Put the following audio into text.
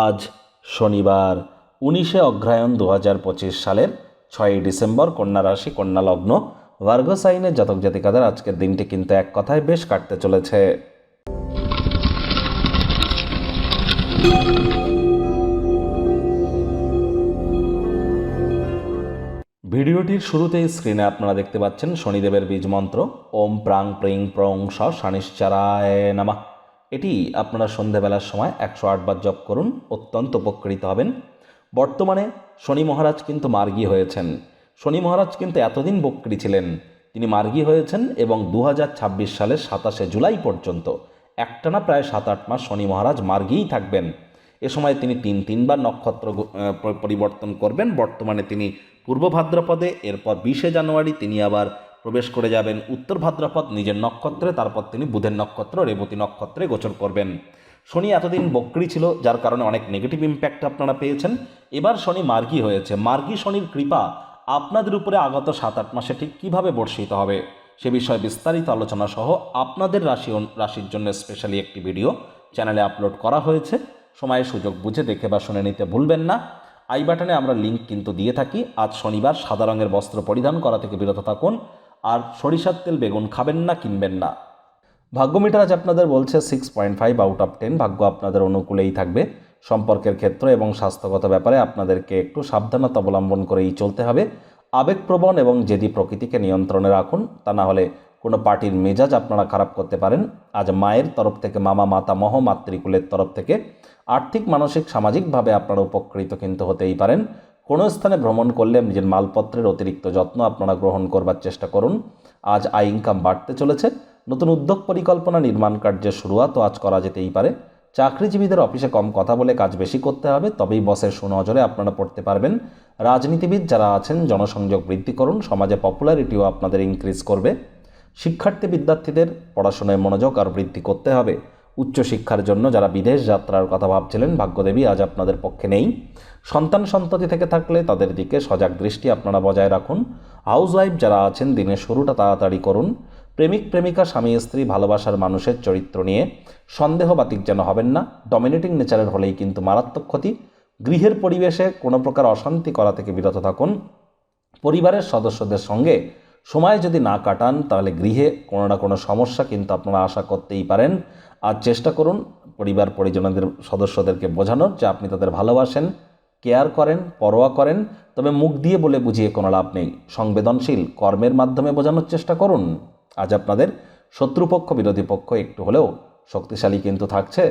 আজ শনিবার 19শে অগ্রহায়ণ 2025 সালের 6ই ডিসেম্বর, কন্যা রাশি, কন্যা লগ্ন, ভার্গো সাইনের জাতক জাতিকাদের আজকের দিনটি কিন্তু এক কথায় বেশ কাটতে চলেছে। ভিডিওটির শুরুতেই স্ক্রিনে আপনারা দেখতে পাচ্ছেন শনিদেবের বীজ মন্ত্র ওম প্রাং প্রিং প্রং স শনিশ্চরায় নমঃ। এটি আপনারা সন্ধ্যাবেলার সময় 108 বার জপ করুন, অত্যন্ত উপকৃত হবেন। বর্তমানে শনি মহারাজ কিন্তু মার্গী হয়েছেন। শনি মহারাজ কিন্তু এতদিন বক্রী ছিলেন, তিনি মার্গী হয়েছেন এবং 2026 সালের 27শে জুলাই পর্যন্ত একটানা প্রায় 7-8 মাস শনি মহারাজ মার্গীই থাকবেন। এ সময় তিনি তিনবার নক্ষত্র পরিবর্তন করবেন। বর্তমানে তিনি পূর্ব ভাদ্রপদে, এরপর 20শে জানুয়ারি তিনি আবার প্রবেশ করে যাবেন উত্তর ভাদ্রপদ নিজের নক্ষত্রে, তারপর তিনি বুধের নক্ষত্র রেবতী নক্ষত্রে গোচর করবেন। শনি এতদিন বক্রী ছিল, যার কারণে অনেক নেগেটিভ ইম্প্যাক্ট আপনারা পেয়েছেন। এবার শনি মার্গী হয়েছে। মার্গী শনির কৃপা আপনাদের উপরে আগত 7-8 মাসে ঠিক কীভাবে বর্ষিত হবে সে বিষয়ে বিস্তারিত আলোচনা সহ আপনাদের রাশির জন্য স্পেশালি একটি ভিডিও চ্যানেলে আপলোড করা হয়েছে। সময় সুযোগ বুঝে দেখে বা শুনে নিতে ভুলবেন না। আই বাটনে আমরা লিঙ্ক কিন্তু দিয়ে থাকি। আজ শনিবার সাদা রঙের বস্ত্র পরিধান করা থেকে বিরত থাকুন, আর সরিষার তেল বেগুন খাবেন না, কিনবেন না। ভাগ্য মিটার আজ আপনাদের বলছে 6.5 আউট অফ 10। ভাগ্য আপনাদের অনুকূলেই থাকবে। সম্পর্কের ক্ষেত্র এবং স্বাস্থ্যগত ব্যাপারে আপনাদেরকে একটু সাবধানতা অবলম্বন করেই চলতে হবে। আবেগপ্রবণ এবং জেদি প্রকৃতিকে নিয়ন্ত্রণে রাখুন, তা না হলে কোনো পার্টির মেজাজ আপনারা খারাপ করতে পারেন। আজ মায়ের তরফ থেকে, মামা মাতামহ মাতৃকুলের তরফ থেকে আর্থিক, মানসিক, সামাজিকভাবে আপনারা উপকৃত কিন্তু হতেই পারেন। কোনো স্থানে ভ্রমণ করলে নিজের মালপত্রের অতিরিক্ত যত্ন আপনারা গ্রহণ করবার চেষ্টা করুন। আজ আয় ইনকাম বাড়তে চলেছে। নতুন উদ্যোগ পরিকল্পনা নির্মাণ কার্যের শুরুয়াতও আজ করা যেতেই পারে। চাকরিজীবীদের অফিসে কম কথা বলে কাজ বেশি করতে হবে, তবেই বসের সুনজরে আপনারা পড়তে পারবেন। রাজনীতিবিদ যারা আছেন জনসংযোগ বৃদ্ধি করুন, সমাজে পপুলারিটিও আপনাদের ইনক্রিজ করবে। শিক্ষার্থী বিদ্যার্থীদের পড়াশোনায় মনোযোগ আর বৃদ্ধি করতে হবে। উচ্চশিক্ষার জন্য যারা বিদেশ যাত্রার কথা ভাবছিলেন, ভাগ্যদেবী আজ আপনাদের পক্ষে নেই। সন্তান সন্ততি থেকে থাকলে তাদের দিকে সজাগ দৃষ্টি আপনারা বজায় রাখুন। হাউসওয়াইফ যারা আছেন দিনের শুরুটা তাড়াতাড়ি করুন। প্রেমিক প্রেমিকা, স্বামী স্ত্রী, ভালোবাসার মানুষের চরিত্র নিয়ে সন্দেহবাতিক যেন হবেন না। ডমিনেটিং নেচারের হলেই কিন্তু মারাত্মক ক্ষতি। গৃহের পরিবেশে কোনো প্রকার অশান্তি করা থেকে বিরত থাকুন। পরিবারের সদস্যদের সঙ্গে সময় যদি না কাটান তাহলে গৃহে কোনো না কোনো সমস্যা কিন্তু আপনারা আশা করতেই পারেন। আর চেষ্টা করুন পরিবার পরিজনদের সদস্যদেরকে বোঝানোর যে আপনি তাদের ভালোবাসেন, কেয়ার করেন, পরোয়া করেন, তবে মুখ দিয়ে বলে বুঝিয়ে কোনো লাভ নেই। সংবেদনশীল কর্মের মাধ্যমে বোঝানোর চেষ্টা করুন। আজ আপনাদের শত্রুপক্ষ, বিরোধী পক্ষ একটু হলেও শক্তিশালী কিন্তু থাকছে।